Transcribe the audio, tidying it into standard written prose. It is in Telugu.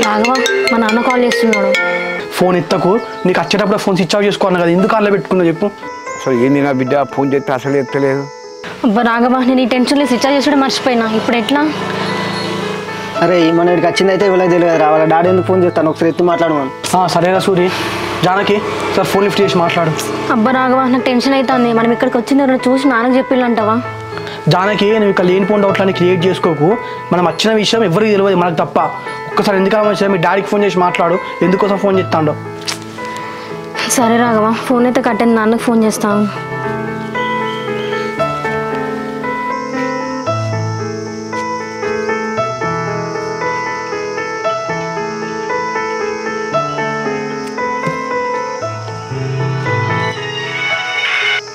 రాఘవ మా నాన్న కాల్ చేస్తున్నాడు. ఫోన్ ఎత్తకు, నీకు వచ్చేటప్పుడు ఫోన్ స్విచ్ ఆఫ్ చేసుకోవాలి కదా, ఎందుకు కాల్లో పెట్టుకున్నావు చెప్పు. అసలు ఏంది నా బిడ్డ, ఫోన్ చేస్తే అసలు ఎత్తలేదు. అబ్బా రాఘవ, నేను ఈ టెన్షన్లో స్విచ్ ఆఫ్ చేసుకుంటే మర్చిపోయినా, ఇప్పుడు ఎట్లా? అరే మన వీడికి వచ్చింది అయితే వీళ్ళకి తెలియదు రా, వాళ్ళ డాడీ ఎందుకు ఫోన్ చేస్తాను, ఒకసారి ఎత్తి మాట్లాడమని. సరేనా Suri, Janaki sir phone lift చేసి మాట్లాడు. అబ్బా రాఘవ, నాకు టెన్షన్ అవుతుంది. మనం ఇక్కడికి వచ్చింది చూసి నాన్నకు చెప్పిల్లంటావా? జానకి, నువ్వు ఇక్కడ లేనిపోయిన డౌట్లని క్రియేట్ చేసుకోకు. మనం వచ్చిన విషయం ఎవరికి తెలియదు, మనకు తప్ప. ఒక్కసారి ఎందుకు ఆలోచించా, మీ డాడీకి ఫోన్ చేసి మాట్లాడు, ఎందుకోసం ఫోన్ చేస్తాడు. సరే రాఘవ, ఫోన్ అయితే కట్టండి, నాన్నకు ఫోన్ చేస్తాను.